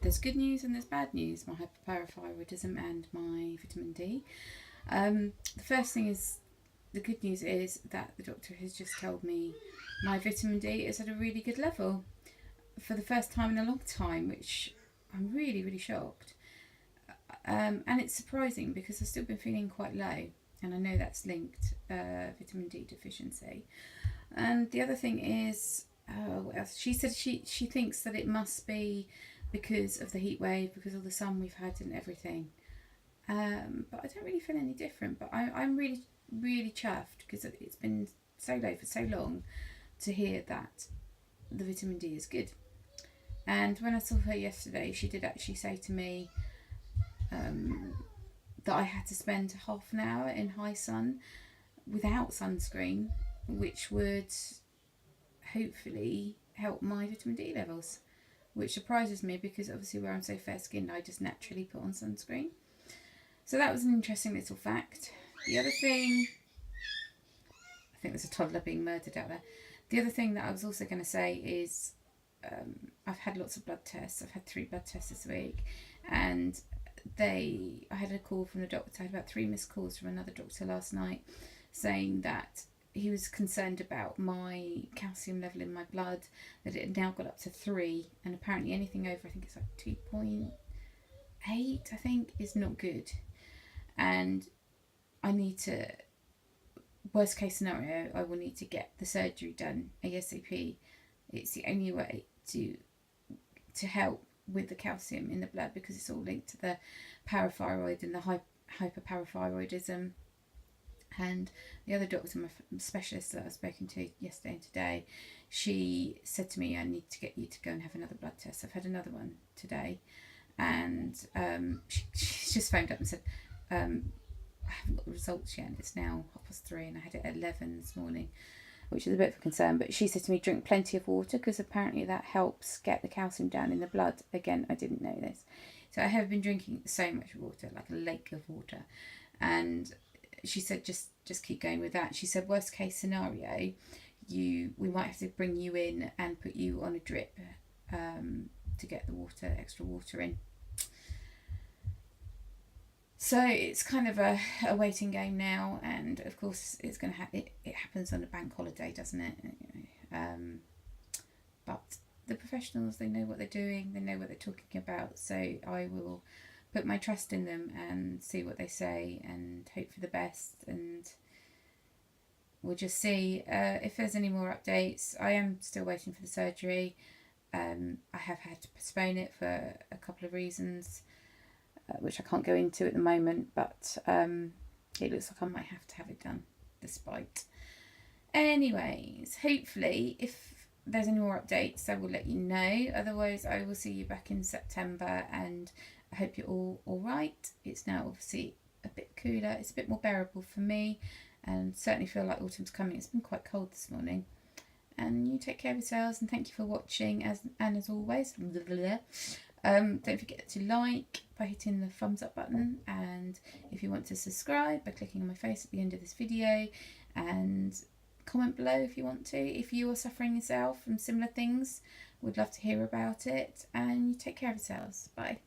There's good news and there's bad news, my hyperparathyroidism and my vitamin D. The first thing is, the good news is that the doctor has just told me my vitamin D is at a really good level for the first time in a long time, which I'm really, really shocked. And it's surprising because I've still been feeling quite low, and I know that's linked vitamin D deficiency. And the other thing is, what else? She said she thinks that it must be because of the heat wave, because of the sun we've had and everything. But I don't really feel any different. But I'm really, really chuffed because it's been so low for so long to hear that the vitamin D is good. And when I saw her yesterday, she did actually say to me that I had to spend half an hour in high sun without sunscreen, which would hopefully help my vitamin D levels, which surprises me because obviously where I'm so fair skinned, I just naturally put on sunscreen. So that was an interesting little fact. The other thing, I think there's a toddler being murdered out there. The other thing that I was also going to say is I've had lots of blood tests. I've had 3 blood tests this week, and I had a call from the doctor. I had about 3 missed calls from another doctor last night saying that he was concerned about my calcium level in my blood, that it had now got up to 3, and apparently anything over, I think it's like 2.8, I think, is not good. And I need to, worst case scenario, I will need to get the surgery done ASAP. It's the only way to help with the calcium in the blood, because it's all linked to the parathyroid and the hyperparathyroidism. And the other doctor, my specialist that I've spoken to yesterday and today, she said to me, I need to get you to go and have another blood test. I've had another one today, and she just phoned up and said, I haven't got the results yet, and it's now 3:30, and I had it at 11 this morning, which is a bit of a concern. But she said to me, drink plenty of water, because apparently that helps get the calcium down in the blood. Again, I didn't know this. So I have been drinking so much water, like a lake of water. And she said, just keep going with that. She said, worst case scenario, we might have to bring you in and put you on a drip to get the extra water in. So it's kind of a waiting game now, and of course it's going to it happens on a bank holiday, doesn't it? But the professionals, they know what they're doing, they know what they're talking about, so I will put my trust in them and see what they say and hope for the best, and we'll just see if there's any more updates. I am still waiting for the surgery. I have had to postpone it for a couple of reasons, which I can't go into at the moment, but it looks like I might have to have it done despite. Anyways, hopefully if there's any more updates I will let you know. Otherwise I will see you back in September, and I hope you're all alright. It's now obviously a bit cooler, it's a bit more bearable for me, and certainly feel like autumn's coming. It's been quite cold this morning. And you take care of yourselves, and thank you for watching, as always. Don't forget to like by hitting the thumbs up button, and if you want to subscribe by clicking on my face at the end of this video, and comment below if you want to. If you are suffering yourself from similar things, would love to hear about it. And you take care of yourselves. Bye.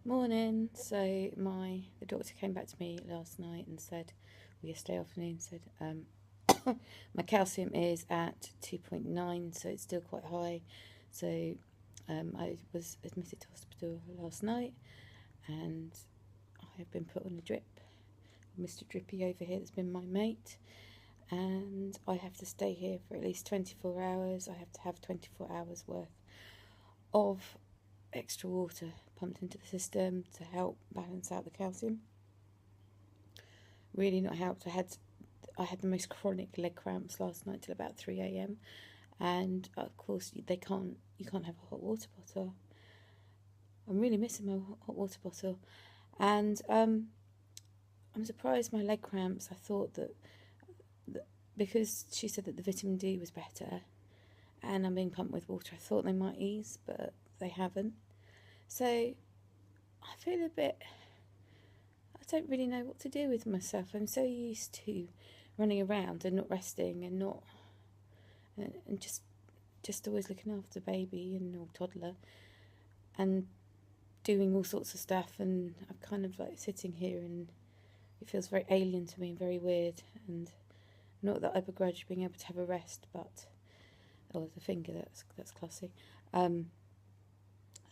Morning. So the doctor came back to me last night and said, or yesterday afternoon, said my calcium is at 2.9, so it's still quite high. So I was admitted to hospital last night, and I have been put on a drip. Mr Drippy over here, that's been my mate, and I have to stay here for at least 24 hours. I have to have 24 hours worth of extra water pumped into the system to help balance out the calcium. Really not helped. I had the most chronic leg cramps last night till about 3 a.m. and of course you can't have a hot water bottle. I'm really missing my hot water bottle, and I'm surprised my leg cramps. I thought that because she said that the vitamin D was better and I'm being pumped with water, I thought they might ease, but they haven't. So I feel a bit, I don't really know what to do with myself. I'm so used to running around and not resting, and just always looking after the baby and or toddler, and doing all sorts of stuff. And I'm kind of like sitting here, and it feels very alien to me and very weird. And not that I begrudge being able to have a rest, but oh, the finger, that's classy.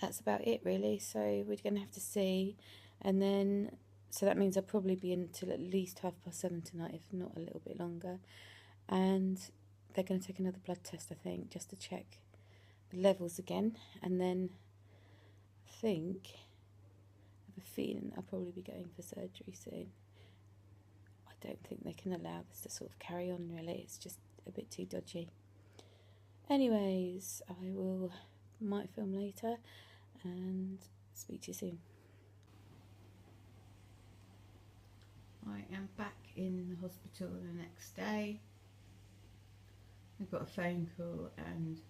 That's about it really. So we're going to have to see, and then so that means I'll probably be in till at least 7:30 tonight, if not a little bit longer. And they're going to take another blood test, I think, just to check the levels again, and then I have a feeling I'll probably be going for surgery soon. I don't think they can allow this to sort of carry on really. It's just a bit too dodgy. Anyways, might film later and speak to you soon. I am back in the hospital the next day. I got a phone call, and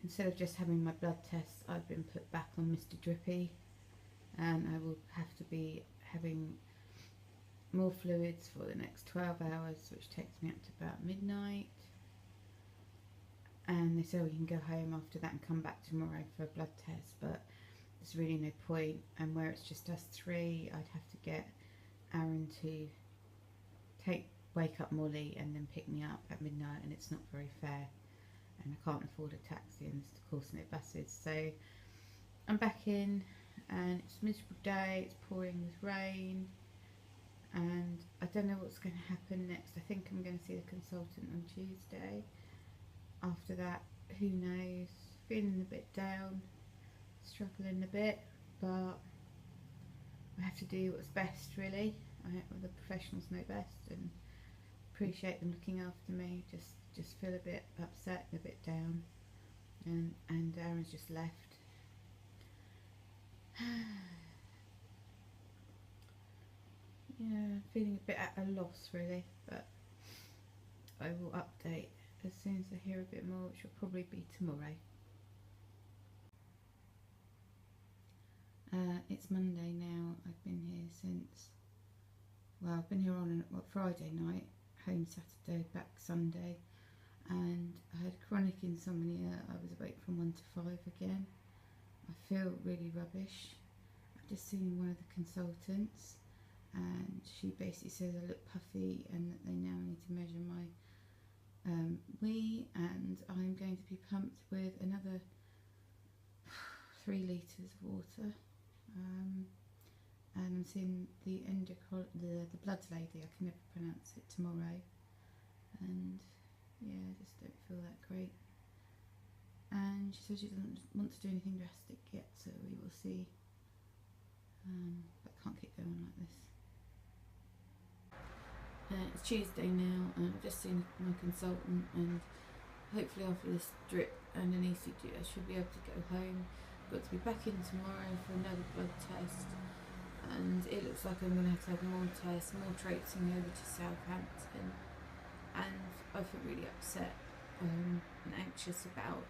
instead of just having my blood tests, I've been put back on Mr Drippy, and I will have to be having more fluids for the next 12 hours, which takes me up to about midnight. And they said we can go home after that and come back tomorrow for a blood test, but there's really no point. And where it's just us three, I'd have to get Aaron to wake up Molly and then pick me up at midnight, and it's not very fair, and I can't afford a taxi, and of course no buses. So I'm back in, and it's a miserable day, it's pouring with rain, and I don't know what's going to happen next. I think I'm going to see the consultant on Tuesday. After that, who knows? Feeling a bit down, struggling a bit, but I have to do what's best really. The professionals know best, and appreciate them looking after me. Just feel a bit upset, a bit down, and Aaron's just left. Yeah, feeling a bit at a loss really, but I will update as soon as I hear a bit more, which will probably be tomorrow. It's Monday now. I've been here since, well, I've been here on Friday night, home Saturday, back Sunday, and I had chronic insomnia. I was awake from 1 to 5 again. I feel really rubbish. I've just seen one of the consultants, and she basically says I look puffy and that they now need to measure my wee, and I'm going to be pumped with another 3 litres of water. And I'm seeing the blood lady, I can never pronounce it, tomorrow, and yeah, I just don't feel that great. And she says she doesn't want to do anything drastic yet, so we will see. But can't keep going like this. It's Tuesday now, and I've just seen my consultant, and hopefully after this drip and an ECG I should be able to go home. Got to be back in tomorrow for another blood test, and it looks like I'm going to have more tests, more traipsing over to Southampton, and I feel really upset and anxious about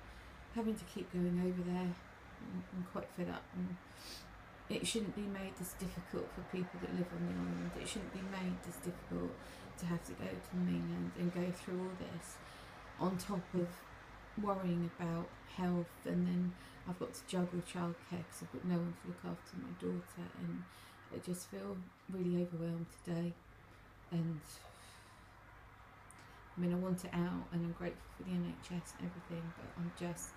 having to keep going over there. I'm quite fed up, and it shouldn't be made this difficult for people that live on the island. It shouldn't be made this difficult to have to go to the mainland and go through all this, on top of worrying about health, and then I've got to juggle childcare because I've got no one to look after my daughter, and I just feel really overwhelmed today. And I mean, I want it out, and I'm grateful for the NHS and everything, but I'm just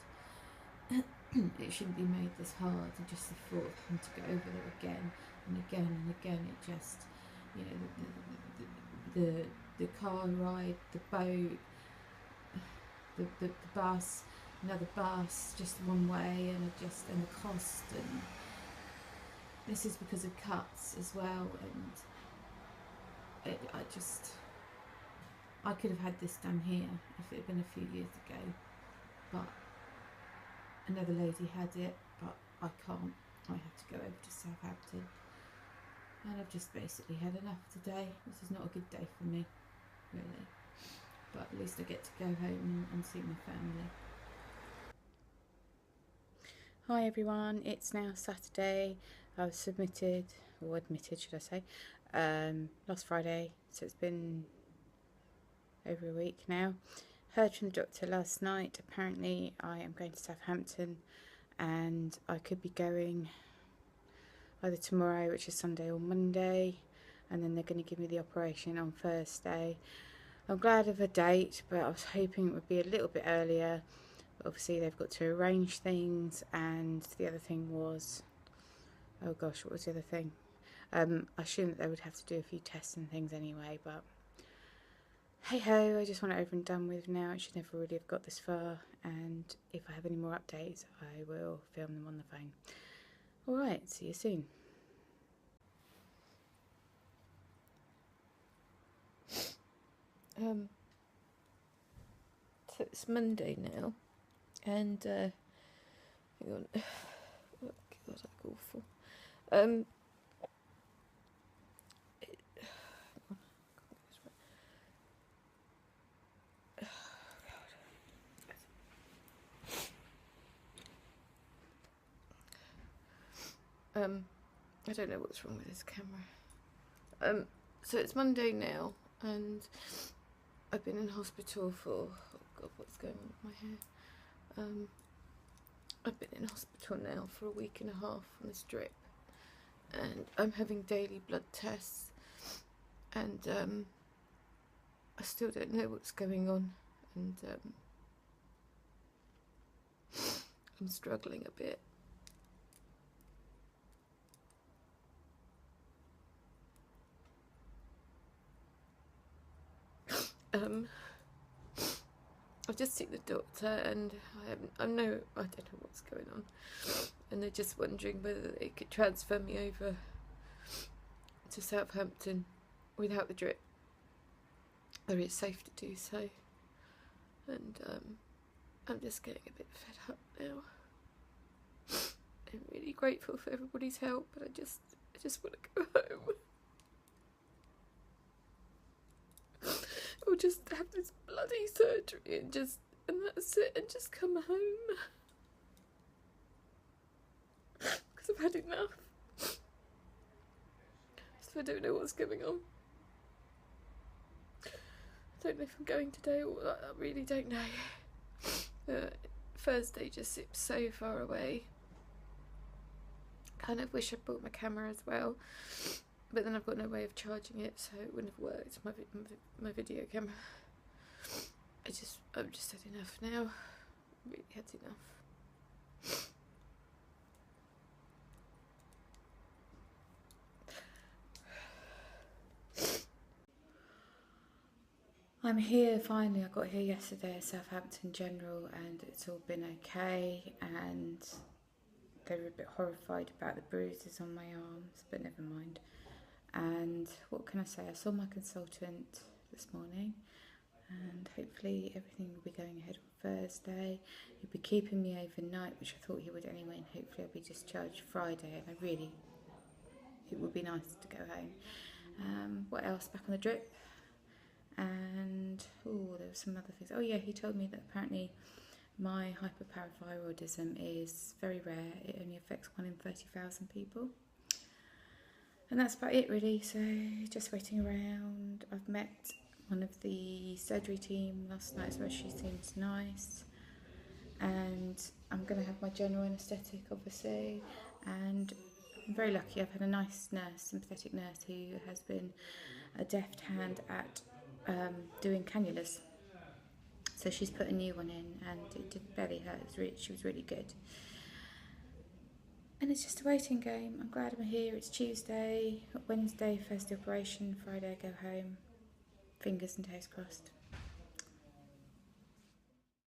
it shouldn't be made this hard, and just the thought of having to go over there again and again and again, it just, you know, the car ride, the boat, the bus, another bus, just one way, and the cost, and this is because of cuts as well, and I could have had this done here if it had been a few years ago, but another lady had it, but I can't. I have to go over to Southampton, and I've just basically had enough today. This is not a good day for me, really, but at least I get to go home and see my family. Hi everyone, it's now Saturday. I was admitted should I say, last Friday, so it's been over a week now. Heard from the doctor last night. Apparently I am going to Southampton and I could be going either tomorrow, which is Sunday, or Monday, and then they're going to give me the operation on Thursday. I'm glad of a date, but I was hoping it would be a little bit earlier. But obviously they've got to arrange things, and the other thing was, oh gosh, what was the other thing? I assumed that they would have to do a few tests and things anyway, but hey ho, I just want it over and done with now. I should never really have got this far, and if I have any more updates, I will film them on the phone. Alright, see you soon. So it's Monday now, and hang on, oh God, that's awful. Hang on. I don't know what's wrong with this camera. So it's Monday now, and I've been in hospital for, oh God, what's going on with my hair? I've been in hospital now for a week and a half on this drip, and I'm having daily blood tests, and I still don't know what's going on, and I'm struggling a bit. I've just seen the doctor, and I don't know what's going on, and they're just wondering whether they could transfer me over to Southampton without the drip, whether it's safe to do so, and I'm just getting a bit fed up now. I'm really grateful for everybody's help, but I just want to go home. Or just have this bloody surgery and that's it, and just come home. Because I've had enough. So I don't know what's going on. I don't know if I'm going today, or I really don't know. Thursday just seems so far away. Kind of wish I brought my camera as well, but then I've got no way of charging it, so it wouldn't have worked, my video camera. I've just had enough now. Really had enough. I'm here finally. I got here yesterday at Southampton General, and it's all been okay, and they were a bit horrified about the bruises on my arms, but never mind. And what can I say, I saw my consultant this morning, and hopefully everything will be going ahead on Thursday. He'll be keeping me overnight, which I thought he would anyway, and hopefully I'll be discharged Friday, and it would be nice to go home. What else? Back on the drip, and there were some other things. Oh yeah, he told me that apparently my hyperparathyroidism is very rare. It only affects 1 in 30,000 people. And that's about it really, so just waiting around. I've met one of the surgery team last night, so she seems nice. And I'm going to have my general anaesthetic, obviously. And I'm very lucky, I've had a nice nurse, sympathetic nurse, who has been a deft hand at doing cannulas. So she's put a new one in, and it did barely hurt. She was really good. And it's just a waiting game. I'm glad I'm here. It's Tuesday, Wednesday, first operation, Friday I go home. Fingers and toes crossed.